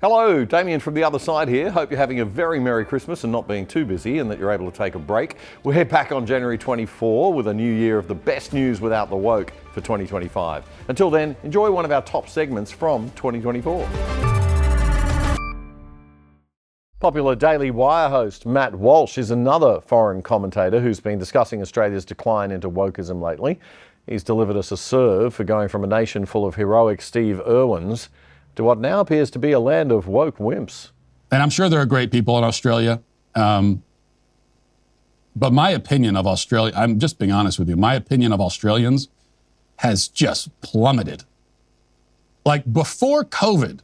Hello, Damien from the other side here. Hope you're having a very Merry Christmas and not being too busy and that you're able to take a break. We're back on January 24 with a new year of the best news without the woke for 2025. Until then, enjoy one of our top segments from 2024. Popular Daily Wire host Matt Walsh is another foreign commentator who's been discussing Australia's decline into wokeism lately. He's delivered us a serve for going from a nation full of heroic Steve Irwins to what now appears to be a land of woke wimps. And I'm sure there are great people in Australia. But my opinion of Australia, I'm just being honest with you, my opinion of Australians has just plummeted. Like before COVID,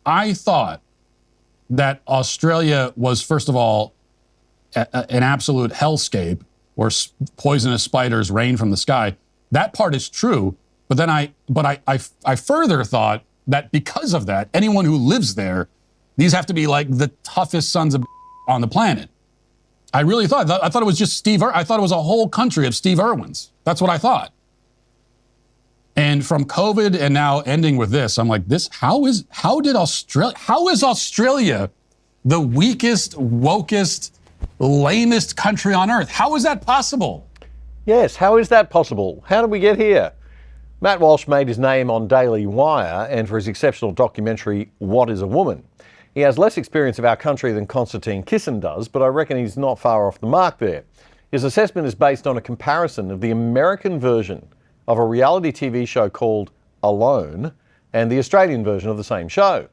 I thought that Australia was, first of all, an absolute hellscape where poisonous spiders rain from the sky. That part is true. But then I further thought that because of that, anyone who lives there, these have to be like the toughest sons of on the planet. I really thought, I thought it was just I thought it was a whole country of Steve Irwins. That's what I thought. And from COVID and now ending with this, I'm like, how is Australia the weakest, wokest, lamest country on earth? How is that possible? Yes, how is that possible? How did we get here? Matt Walsh made his name on Daily Wire and for his exceptional documentary, What is a Woman? He has less experience of our country than Konstantin Kisin does, but I reckon he's not far off the mark there. His assessment is based on a comparison of the American version of a reality TV show called Alone and the Australian version of the same show.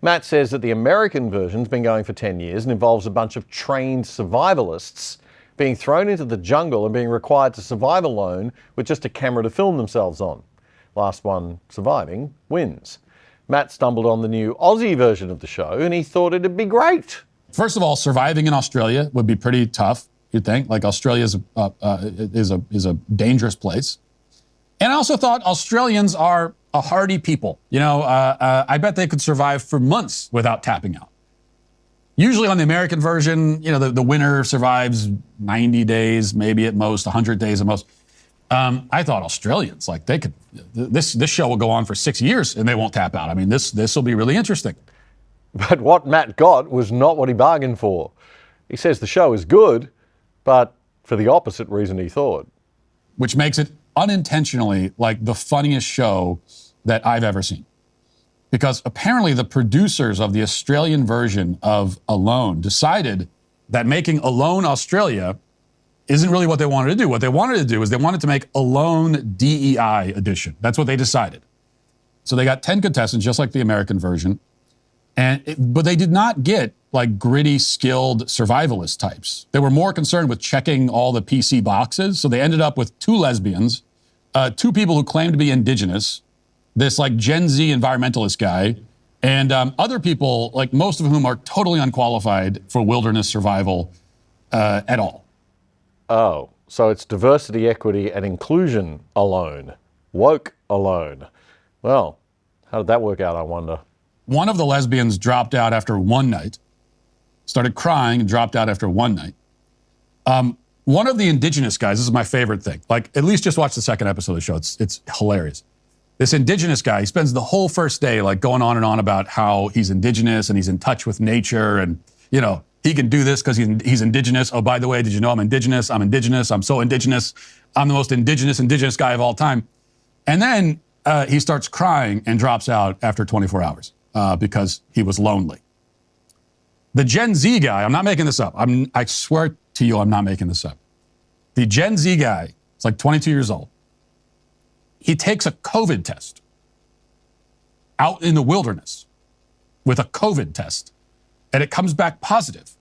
Matt says that the American version's been going for 10 years and involves a bunch of trained survivalists being thrown into the jungle and being required to survive alone with just a camera to film themselves on. Last one surviving wins. Matt stumbled on the new Aussie version of the show and he thought it'd be great. First of all, surviving in Australia would be pretty tough, you'd think. Like Australia is a dangerous place. And I also thought Australians are a hardy people. You know, I bet they could survive for months without tapping out. Usually on the American version, you know, the winner survives 90 days, maybe at most, 100 days at most. I thought Australians, like they could, this show will go on for 6 years and they won't tap out. I mean, this will be really interesting. But what Matt got was not what he bargained for. He says the show is good, but for the opposite reason he thought. Which makes it unintentionally like the funniest show that I've ever seen. Because apparently the producers of the Australian version of Alone decided that making Alone Australia isn't really what they wanted to do. What they wanted to do is they wanted to make Alone DEI edition. That's what they decided. So they got 10 contestants, just like the American version. But they did not get like gritty, skilled survivalist types. They were more concerned with checking all the PC boxes. So they ended up with 2 lesbians, 2 people who claimed to be indigenous, this like Gen Z environmentalist guy, and other people, like most of whom are totally unqualified for wilderness survival at all. Oh, so it's diversity, equity, and inclusion alone. Woke alone. Well, how did that work out, I wonder? One of the lesbians dropped out after one night, started crying and dropped out after one night. One of the indigenous guys, this is my favorite thing, like at least just watch the second episode of the show, it's hilarious. This indigenous guy, he spends the whole first day like going on and on about how he's indigenous and he's in touch with nature and, you know, he can do this because he's indigenous. Oh, by the way, did you know I'm indigenous? I'm indigenous. I'm so indigenous. I'm the most indigenous guy of all time. And then he starts crying and drops out after 24 hours because he was lonely. The Gen Z guy, I'm not making this up. I swear to you, I'm not making this up. The Gen Z guy, it's like 22 years old. He takes a COVID test out in the wilderness with a COVID test, and it comes back positive.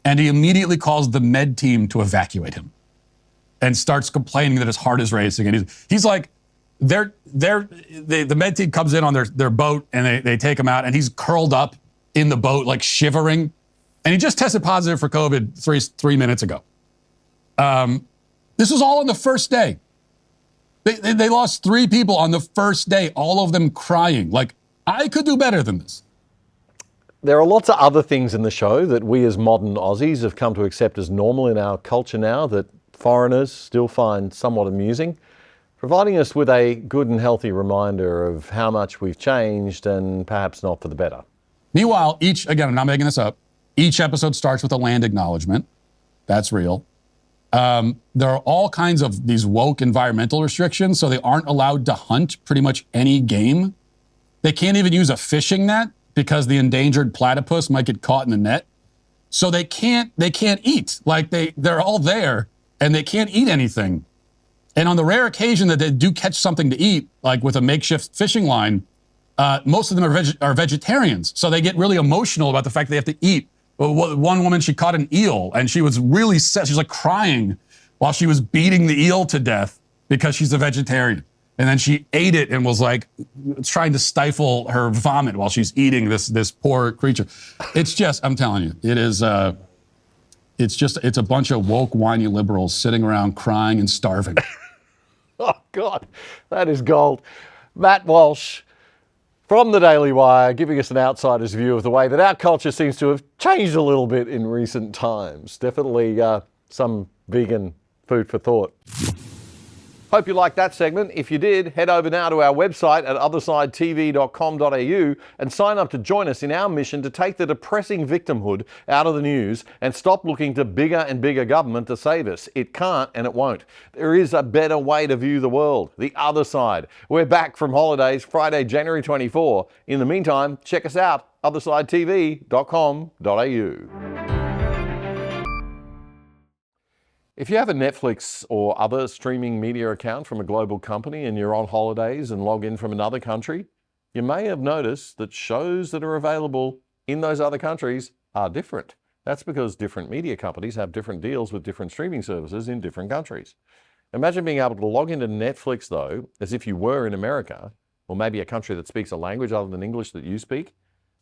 And he immediately calls the med team to evacuate him and starts complaining that his heart is racing. And he's like, the med team comes in on their boat and they take him out and he's curled up in the boat, like shivering. And he just tested positive for COVID 3 minutes ago. This was all on the first day. They lost 3 people on the first day, all of them crying. Like, I could do better than this. There are lots of other things in the show that we as modern Aussies have come to accept as normal in our culture now that foreigners still find somewhat amusing, providing us with a good and healthy reminder of how much we've changed and perhaps not for the better. Meanwhile, again, I'm not making this up, each episode starts with a land acknowledgement. That's real. There are all kinds of these woke environmental restrictions, so they aren't allowed to hunt pretty much any game. They can't even use a fishing net because the endangered platypus might get caught in the net. So they can't eat. Like they're all there and they can't eat anything. And on the rare occasion that they do catch something to eat, like with a makeshift fishing line, most of them are vegetarians. So they get really emotional about the fact they have to eat. One woman, she caught an eel and she was really sad. She was like crying while she was beating the eel to death because she's a vegetarian. And then she ate it and was like trying to stifle her vomit while she's eating this poor creature. It's just, I'm telling you, it's a bunch of woke, whiny liberals sitting around crying and starving. Oh, God, that is gold. Matt Walsh from the Daily Wire, giving us an outsider's view of the way that our culture seems to have changed a little bit in recent times. Definitely some vegan food for thought. Hope you liked that segment. If you did, head over now to our website at othersidetv.com.au and sign up to join us in our mission to take the depressing victimhood out of the news and stop looking to bigger and bigger government to save us. It can't and it won't. There is a better way to view the world. The Other Side. We're back from holidays Friday, January 24. In the meantime, check us out, othersidetv.com.au. If you have a Netflix or other streaming media account from a global company and you're on holidays and log in from another country, you may have noticed that shows that are available in those other countries are different. That's because different media companies have different deals with different streaming services in different countries. Imagine being able to log into Netflix, though, as if you were in America, or maybe a country that speaks a language other than English that you speak,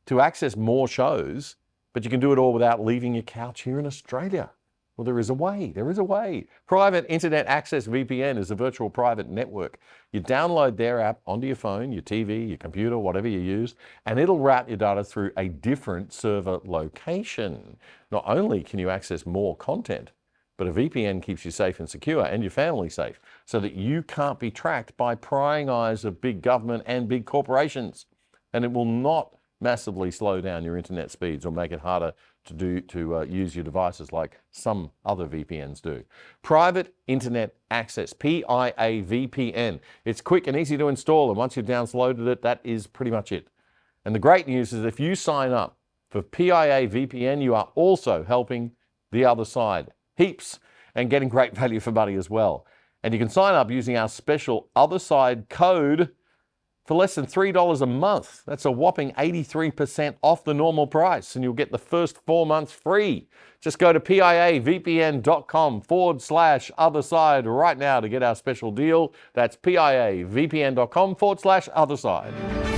to access more shows, but you can do it all without leaving your couch here in Australia. Well, there is a way. There is a way. Private Internet Access VPN is a virtual private network. You download their app onto your phone, your TV, your computer, whatever you use, and it'll route your data through a different server location. Not only can you access more content, but a VPN keeps you safe and secure and your family safe so that you can't be tracked by prying eyes of big government and big corporations. And it will not massively slow down your internet speeds or make it harder to use your devices like some other VPNs do. Private Internet Access, PIA VPN. It's quick and easy to install, and once you've downloaded it, that is pretty much it. And the great news is if you sign up for PIA VPN, you are also helping the other side heaps and getting great value for money as well. And you can sign up using our special Other Side code for less than $3 a month. That's a whopping 83% off the normal price, and you'll get the first 4 months free. Just go to piavpn.com/otherside right now to get our special deal. That's piavpn.com/otherside.